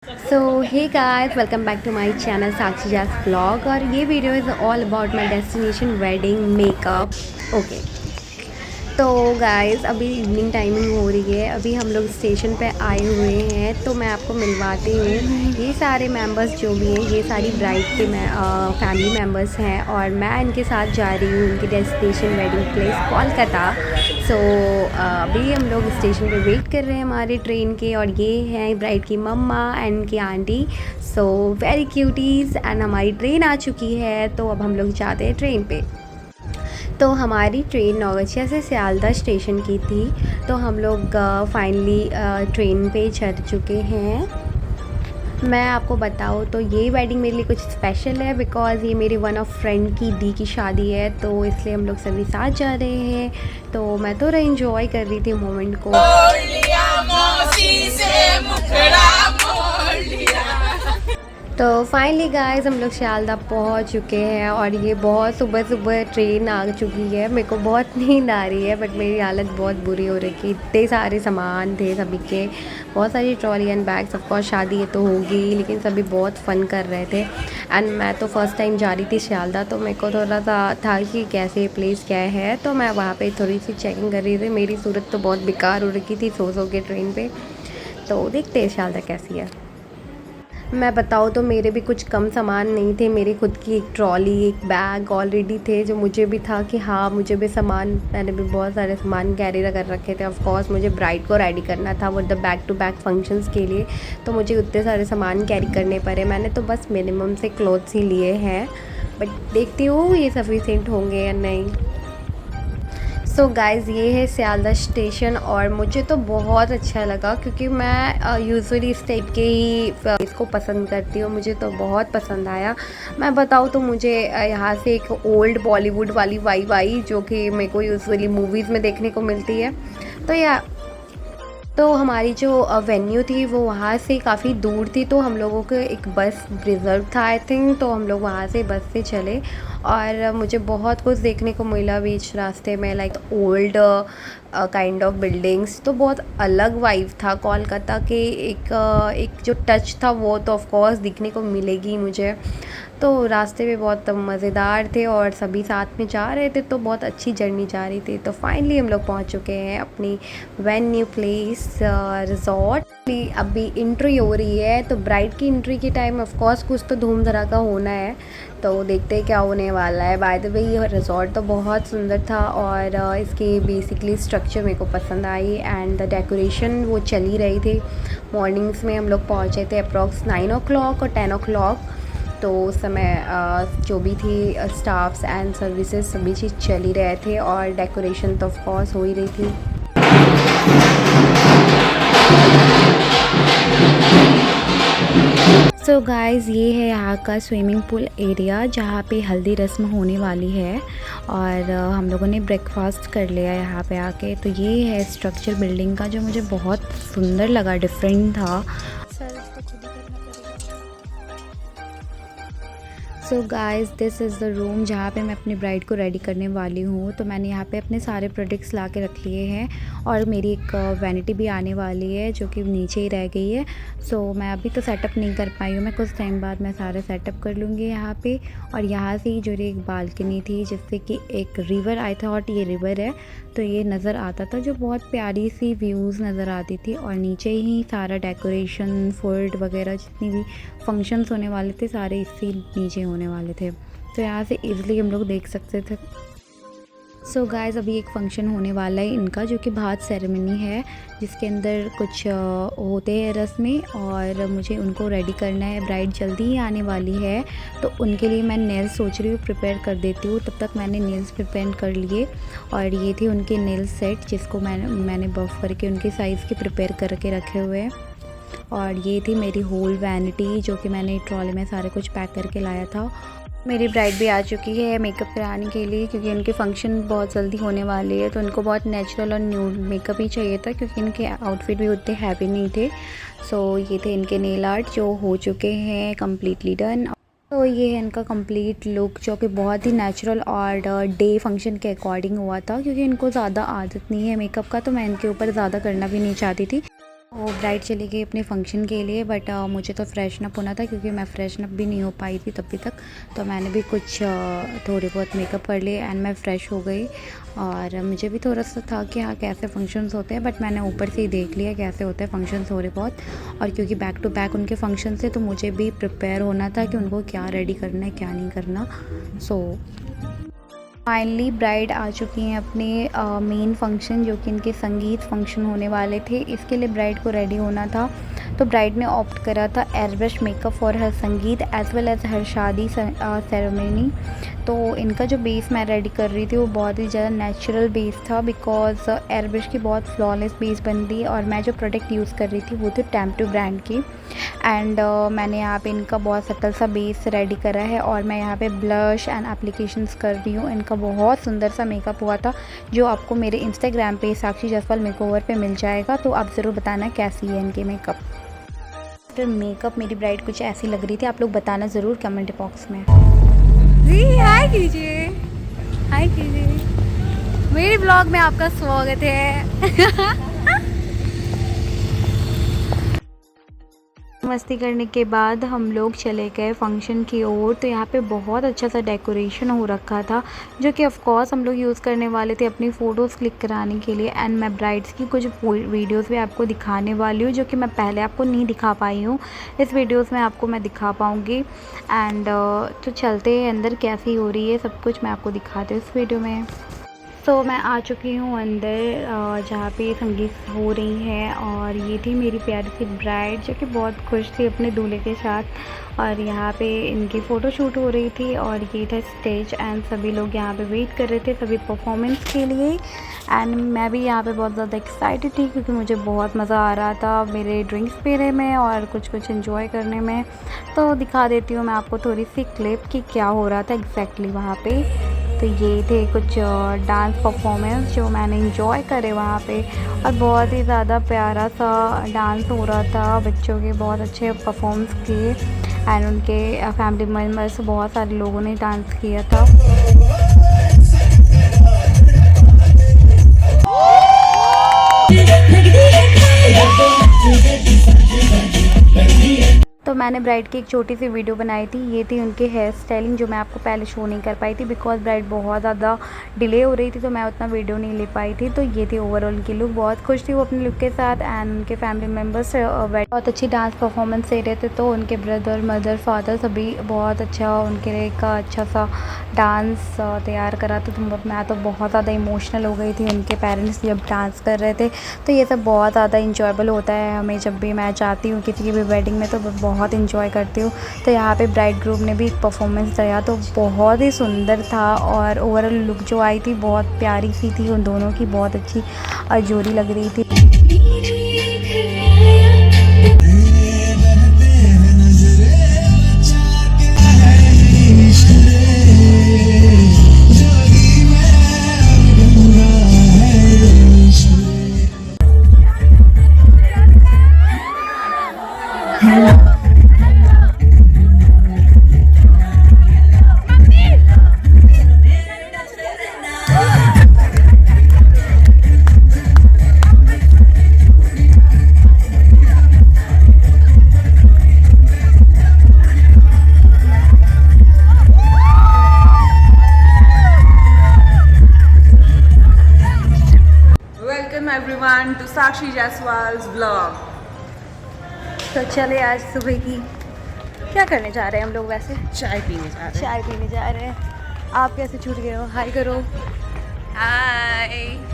So hey guys, welcome back to my channel Sakshi जास blog. और ये video is all about my destination wedding makeup. Okay, तो guys अभी evening timing हो रही है। अभी हम लोग स्टेशन पे आए हुए हैं, तो मैं आपको मिलवाती हूँ। ये सारे मेंबर्स जो भी हैं, ये सारी ब्राइड के फैमिली मेंबर्स हैं और मैं इनके साथ जा रही हूँ उनकी डेस्टिनेशन वेडिंग प्लेस कोलकाता। सो अभी हम लोग स्टेशन पे वेट कर रहे हैं हमारे ट्रेन के, और ये हैं ब्राइड की मम्मा एंड इनकी aunty. So very cuties, and हमारी ट्रेन आ चुकी है, तो अब हम लोग जाते हैं ट्रेन पे। तो हमारी ट्रेन नौगछिया से सियालदह स्टेशन की थी, तो हम लोग फाइनली ट्रेन पे चढ़ चुके हैं। मैं आपको बताऊँ तो ये वेडिंग मेरे लिए कुछ स्पेशल है, बिकॉज़ ये मेरी वन ऑफ फ्रेंड की दी की शादी है, तो इसलिए हम लोग सभी साथ जा रहे हैं। तो मैं तो एंजॉय कर रही थी मोमेंट को। तो फाइनली गाइस हम लोग सियालदह पहुंच चुके हैं, और ये बहुत सुबह सुबह ट्रेन आ चुकी है। मेरे को बहुत नींद आ रही है, बट मेरी हालत बहुत बुरी हो रही। इतने सारे सामान थे सभी के, बहुत सारी trolley and bags. Of course शादी ये तो होगी, लेकिन सभी बहुत फ़न कर रहे थे। एंड मैं तो फर्स्ट टाइम जा रही थी सियालदह, तो मेरे को थोड़ा सा था कि कैसे प्लेस क्या है, तो मैं वहाँ पे थोड़ी सी चेकिंग कर रही थी। मेरी सूरत तो बहुत बेकार हो रखी थी सो के ट्रेन पर। तो देखते हैं सियालदह कैसी है। मैं बताऊँ तो मेरे भी कुछ कम सामान नहीं थे। मेरी खुद की एक ट्रॉली, एक बैग ऑलरेडी थे, जो मुझे भी था कि हाँ मुझे भी सामान, मैंने भी बहुत सारे सामान कैरी कर रखे थे। ऑफ कोर्स मुझे ब्राइड को रेडी करना था वो the back to back functions के लिए, तो मुझे उतने सारे सामान कैरी करने पड़े। मैंने तो बस मिनिमम से क्लोथ्स ही लिए हैं, बट देखती हूँ ये सफिशिएंट होंगे या नहीं। सो गाइज़ ये है सियालदह स्टेशन, और मुझे तो बहुत अच्छा लगा, क्योंकि मैं यूजुअली इस टाइप के ही इसको पसंद करती हूँ। मुझे तो बहुत पसंद आया। मैं बताऊँ तो मुझे यहाँ से एक ओल्ड बॉलीवुड वाली वाइब आई, जो कि मेरे को यूजुअली मूवीज़ में देखने को मिलती है। तो हमारी जो वेन्यू थी वो वहाँ से काफ़ी दूर थी, तो हम लोगों को एक बस रिज़र्व था आई थिंक, तो हम लोग वहाँ से बस से चले। और मुझे बहुत कुछ देखने को मिला बीच रास्ते में, like old kind of buildings. तो बहुत अलग वाइब था कोलकाता के। एक जो टच था वो तो ऑफ कोर्स दिखने को मिलेगी मुझे। तो रास्ते में बहुत मज़ेदार थे, और सभी साथ में जा रहे थे, तो बहुत अच्छी जर्नी जा रही थी। तो फाइनली हम लोग पहुंच चुके हैं अपनी वेन्यू प्लेस रिजॉर्ट। अभी एंट्री हो रही है, तो ब्राइड की एंट्री के टाइम ऑफ कोर्स कुछ तो धूम धड़ाका होना है, तो देखते हैं क्या होने वाला है। बाय द वे ये रिजॉर्ट तो बहुत सुंदर था, और इसकी बेसिकली स्ट्रक्चर मेरे को पसंद आई, एंड द डेकोरेशन वो चली रही थी। मॉर्निंग्स में हम लोग पहुँचे थे अप्रॉक्स 9 o'clock और 10 o'clock। तो उस समय जो भी थी स्टाफ्स एंड सर्विसेज सभी चीज़ चल ही रहे थे, और डेकोरेशन तो ऑफ कोर्स हो ही रही थी। सो गाइस ये है यहाँ का स्विमिंग पूल एरिया, जहाँ पे हल्दी रस्म होने वाली है, और हम लोगों ने ब्रेकफास्ट कर लिया यहाँ पे आके। तो ये है स्ट्रक्चर बिल्डिंग का, जो मुझे बहुत सुंदर लगा, डिफरेंट था। So guys this is the room जहाँ पे मैं अपनी ब्राइड को रेडी करने वाली हूँ। तो मैंने यहाँ पे अपने सारे प्रोडक्ट्स ला के रख लिए हैं, और मेरी एक वैनिटी भी आने वाली है जो कि नीचे ही रह गई है। सो मैं अभी तो सेटअप नहीं कर पाई हूँ, मैं कुछ टाइम बाद मैं सारे सेटअप कर लूँगी यहाँ पे। और यहाँ से ही जो एक बालकनी थी, जिससे कि एक रिवर, आई थॉट ये रिवर है, तो ये नज़र आता था, जो बहुत प्यारी सी व्यूज़ नज़र आती थी। और नीचे ही सारा डेकोरेशन, फूड वगैरह जितनी भी फंक्शंस होने वाले थे सारे इसी नीचे होने वाले थे, तो यहाँ से इजीली हम लोग देख सकते थे। सो गाइस अभी एक फ़ंक्शन होने वाला है इनका, जो कि भात सेरेमनी है, जिसके अंदर कुछ होते हैं रस्में, और मुझे उनको रेडी करना है। ब्राइड जल्दी ही आने वाली है, तो उनके लिए मैं नेल्स सोच रही हूँ प्रिपेयर कर देती हूँ। तब तक मैंने नेल्स प्रिपेयर कर लिए, और ये थे उनके नेल सेट, जिसको मैंने बफ करके उनके साइज़ के प्रिपेयर करके रखे हुए हैं। और ये थी मेरी होल वैनिटी, जो कि मैंने ट्रॉली में सारे कुछ पैक करके लाया था। मेरी ब्राइड भी आ चुकी है मेकअप कराने के लिए, क्योंकि उनके फंक्शन बहुत जल्दी होने वाले हैं, तो उनको बहुत नेचुरल और न्यूड मेकअप ही चाहिए था, क्योंकि इनके आउटफिट भी उतने हैवी नहीं थे। सो ये थे इनके नेल आर्ट, जो हो चुके हैं कम्प्लीटली डन। तो ये है इनका कंप्लीट लुक, जो कि बहुत ही नेचुरल और डे फंक्शन के अकॉर्डिंग हुआ था, क्योंकि इनको ज़्यादा आदत नहीं है मेकअप का, तो मैं इनके ऊपर ज़्यादा करना भी नहीं चाहती थी। वो ब्राइड चली गई अपने फंक्शन के लिए, बट मुझे तो फ्रेशन अप होना था क्योंकि मैं फ्रेशन अप भी नहीं हो पाई थी तभी तक। तो मैंने भी कुछ थोड़े बहुत मेकअप कर लिए एंड मैं फ़्रेश हो गई। और मुझे भी थोड़ा सा था कि हाँ कैसे फंक्शंस होते हैं, बट मैंने ऊपर से ही देख लिया कैसे होते हैं फंक्शंस थोड़े बहुत। और क्योंकि बैक टू बैक उनके फंक्शन थे तो मुझे भी प्रिपेयर होना था कि उनको क्या रेडी करना है क्या नहीं करना। सो फाइनली ब्राइड आ चुकी हैं अपने मेन फंक्शन, जो कि इनके संगीत फंक्शन होने वाले थे। इसके लिए ब्राइड को रेडी होना था, तो ब्राइड ने ऑप्ट करा था एयरब्रश मेकअप फॉर हर संगीत एज़ वेल एज़ हर शादी सेरेमनी। तो इनका जो बेस मैं रेडी कर रही थी वो बहुत ही ज़्यादा नेचुरल बेस था, बिकॉज एयरब्रश की बहुत फ्लॉलेस बेस बनती है। और मैं जो प्रोडक्ट यूज़ कर रही थी वो थी टेम्पटू ब्रांड की। एंड मैंने यहाँ पे इनका बहुत सटल सा बेस रेडी करा है और मैं यहाँ पे ब्लश एंड एप्लीकेशंस कर रही हूँ। इनका बहुत सुंदर सा मेकअप हुआ था, जो आपको मेरे इंस्टाग्राम पे साक्षी जायसवाल मेकओवर पे मिल जाएगा। तो आप ज़रूर बताना कैसी है इनके मेकअप। आफ्टर मेकअप मेरी ब्राइड कुछ ऐसी लग रही थी, आप लोग बताना ज़रूर कमेंट बॉक्स में। जी हाय कीजिए, हाय कीजिए, मेरे ब्लॉग में आपका स्वागत है। मस्ती करने के बाद हम लोग चले गए फंक्शन की ओर। तो यहाँ पे बहुत अच्छा सा डेकोरेशन हो रखा था, जो कि ऑफ कोर्स हम लोग यूज़ करने वाले थे अपनी फ़ोटोज़ क्लिक कराने के लिए। एंड मैं ब्राइड्स की कुछ वीडियोस भी आपको दिखाने वाली हूँ, जो कि मैं पहले आपको नहीं दिखा पाई हूँ। इस वीडियोस में आपको मैं दिखा पाऊँगी। एंड तो चलते हैं अंदर, कैसी हो रही है सब कुछ मैं आपको दिखाती हूँ इस वीडियो में। तो मैं आ चुकी हूँ अंदर, जहाँ पे संगीत हो रही है। और ये थी मेरी प्यारी सी ब्राइड, जो कि बहुत खुश थी अपने दूल्हे के साथ। और यहाँ पे इनकी फ़ोटो शूट हो रही थी और ये था स्टेज। एंड सभी लोग यहाँ पे वेट कर रहे थे सभी परफॉर्मेंस के लिए। एंड मैं भी यहाँ पे बहुत ज़्यादा एक्साइटेड थी क्योंकि मुझे बहुत मज़ा आ रहा था मेरे ड्रिंक्स पीने में और कुछ एंजॉय करने में। तो दिखा देती हूँ मैं आपको थोड़ी सी क्लिप कि क्या हो रहा था एग्जैक्टली वहाँ पे। तो ये थे कुछ डांस परफॉर्मेंस जो मैंने इंजॉय करे वहाँ पे। और बहुत ही ज़्यादा प्यारा सा डांस हो रहा था, बच्चों के बहुत अच्छे परफॉर्मेंस किए। एंड उनके फैमिली मेम्बर्स बहुत सारे लोगों ने डांस किया था। तो मैंने ब्राइड की एक छोटी सी वीडियो बनाई थी। ये थी उनकी हेयर स्टाइलिंग, जो मैं आपको पहले शो नहीं कर पाई थी बिकॉज ब्राइड बहुत ज़्यादा डिले हो रही थी, तो मैं उतना वीडियो नहीं ले पाई थी। तो ये थी ओवरऑल उनकी लुक, बहुत खुश थी वो अपने लुक के साथ। एंड उनके फैमिली मेम्बर्स बहुत अच्छी डांस परफॉर्मेंस दे रहे थे। तो उनके ब्रदर मदर फादर सभी बहुत अच्छा उनके लिए एक अच्छा सा डांस तैयार करा था। तो मैं तो बहुत ज़्यादा इमोशनल हो गई थी उनके पेरेंट्स जब डांस कर रहे थे। तो ये सब बहुत ज़्यादा इंजॉयबल होता है हमें, जब भी मैं चाहती हूँ किसी की भी वेडिंग में तो बहुत इंजॉय करती हूँ। तो यहाँ पे ब्राइड ग्रुप ने भी एक परफॉर्मेंस दिया, तो बहुत ही सुंदर था। और ओवरऑल लुक जो आई थी बहुत प्यारी सी थी, उन दोनों की बहुत अच्छी जोड़ी लग रही थी। Welcome everyone to Sakshi Jaiswal's vlog. तो चले आज सुबह की क्या करने जा रहे हैं हम लोग? वैसे चाय पीने जा रहे हैं. चाय पीने जा रहे हैं। आप कैसे छूट गए हो? हाय करो। Hi.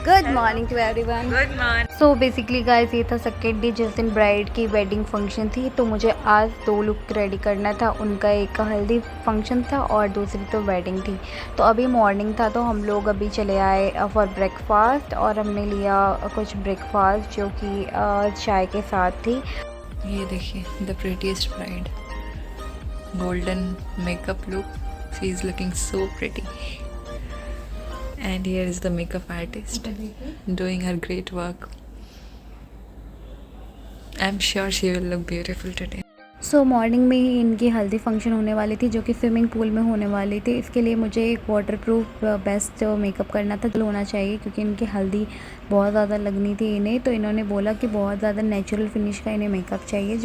Good morning to everyone. Good morning. So basically guys ये था सेकेंड डे जिस दिन ब्राइड की वेडिंग फंक्शन थी। तो मुझे आज 2 लुक रेडी करना था, उनका एक हल्दी फंक्शन था और दूसरी तो वेडिंग थी। तो अभी मॉर्निंग था तो हम लोग अभी चले आए फॉर ब्रेकफास्ट और हमने लिया कुछ ब्रेकफास्ट जो कि चाय के साथ थी। ये देखिए the prettiest bride, golden makeup look, she is looking so pretty. And here is the makeup artist doing her great work. I'm sure she will look beautiful today. So morning में ही इनकी हल्दी फंक्शन होने वाली थी जो कि swimming pool में होने वाली थी। इसके लिए मुझे एक वाटरप्रूफ बेस्ट मेकअप करना था, जो होना चाहिए क्योंकि इनकी हल्दी बहुत ज़्यादा लगनी थी इन्हें। तो इन्होंने बोला कि बहुत ज़्यादा नेचुरल फिनिश का इन्हें मेकअप चाहिए।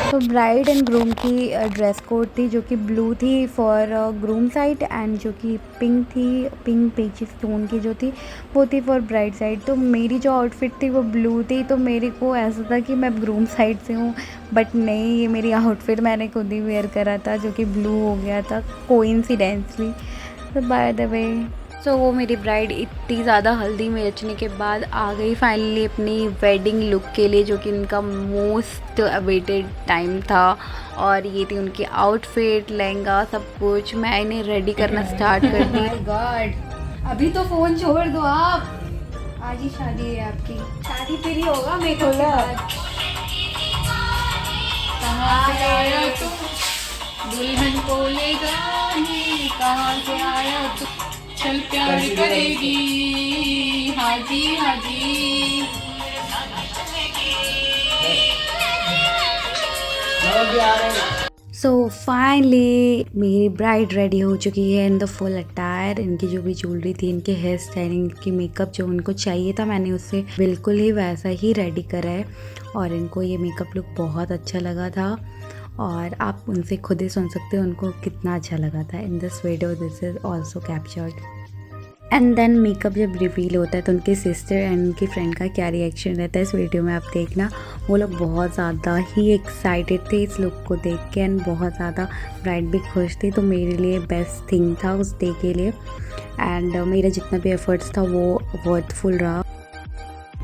तो ब्राइड एंड ग्रूम की ड्रेस कोड थी जो कि ब्लू थी फॉर ग्रूम साइड एंड जो कि पिंक थी, पिंक पीची स्टोन की जो थी वो थी फॉर ब्राइड साइड। तो मेरी जो आउटफिट थी वो ब्लू थी, तो मेरे को ऐसा था कि मैं ग्रूम साइड से हूँ, बट नहीं, ये मेरी आउटफिट मैंने खुद ही वेयर करा था जो कि ब्लू हो गया था कोइंसिडेंटली। तो बाय द वे तो वो मेरी ब्राइड इतनी ज़्यादा हल्दी में रचने के बाद आ गई फाइनली अपनी वेडिंग लुक के लिए, जो कि इनका मोस्ट अवेटेड टाइम था। और ये थी उनकी आउटफिट, लहंगा, सब कुछ। मैं इन्हें रेडी करना स्टार्ट कर दी। गॉड, अभी तो फ़ोन छोड़ दो आप, आज ही शादी है आपकी, शादी फिर ही होगा मेकअप के बाद। कहाँ से आया तू दुल्हन को ले जाने, कहाँ से आया तू चल प्यार करेगी, हाजी हाजी। सो फाइनली मेरी ब्राइड रेडी हो चुकी है इन द फुल अटायर। इनकी जो भी ज्वेलरी थी, इनके हेयर स्टाइलिंग, इनकी मेकअप जो उनको चाहिए था, मैंने उससे बिल्कुल ही वैसा ही रेडी करा है। और इनको ये मेकअप लुक बहुत अच्छा लगा था और आप उनसे खुद ही सुन सकते हो उनको कितना अच्छा लगा था। In this video this is also captured. And then makeup जब रिवील होता है तो उनके सिस्टर एंड उनकी फ्रेंड का क्या रिएक्शन रहता है इस वीडियो में आप देखना। वो लोग बहुत ज़्यादा ही एक्साइटेड थे इस लुक को देख के एंड बहुत ज़्यादा ब्राइड भी खुश थी। तो मेरे लिए बेस्ट थिंग था उस डे के लिए एंड मेरा जितना भी एफर्ट्स था वो वर्थफुल रहा।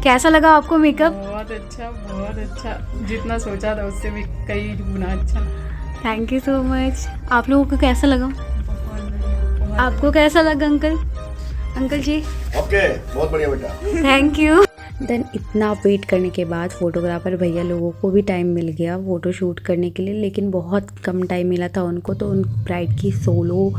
कैसा लगा आपको मेकअप? बहुत अच्छा, जितना सोचा था उससे भी कई गुना अच्छा। Thank you so much. आप लोगों को कैसा लगा? आपको कैसा लगा अंकल जी? ओके, बहुत बढ़िया बेटा। Thank you. देन इतना वेट करने के बाद फोटोग्राफर भैया लोगों को भी टाइम मिल गया फ़ोटो शूट करने के लिए, लेकिन बहुत कम टाइम मिला था उनको। तो उन ब्राइड की सोलो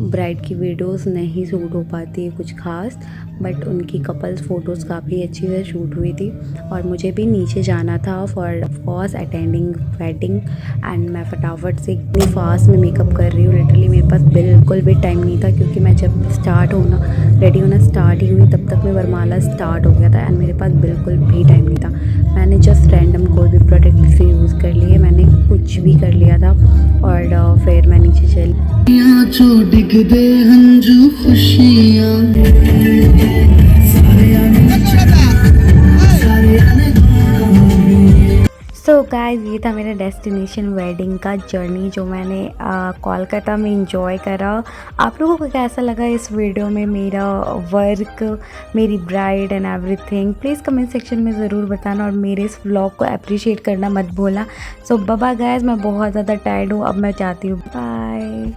ब्राइड की वीडियोस नहीं शूट हो पाती है कुछ खास, बट उनकी कपल्स फ़ोटोज़ काफ़ी अच्छी से शूट हुई थी। और मुझे भी नीचे जाना था for of course attending wedding and मैं फटाफट से इतनी फास्ट में मेकअप कर रही हूँ। लिटरली मेरे पास बिल्कुल भी टाइम नहीं था क्योंकि मैं जब रेडी होना स्टार्ट ही हुई तब तक मैं वरमाला स्टार्ट हो गया था एंड मेरे पास बिल्कुल भी टाइम नहीं था। मैंने जस्ट रैंडम कोई भी प्रोडक्ट से यूज़ कर लिए, मैंने कुछ भी कर लिया था और फिर मैं नीचे चली। सो गाइस, ये था मेरा डेस्टिनेशन वेडिंग का जर्नी जो मैंने कोलकाता में इंजॉय करा। आप लोगों को कैसा लगा इस वीडियो में मेरा वर्क, मेरी bride and everything? Please comment section में ज़रूर बताना और मेरे इस व्लॉग को अप्रिशिएट करना मत भूलना। सो बाय बाय गाइस, मैं बहुत ज़्यादा टायर्ड हूँ, अब मैं चाहती हूँ बाय।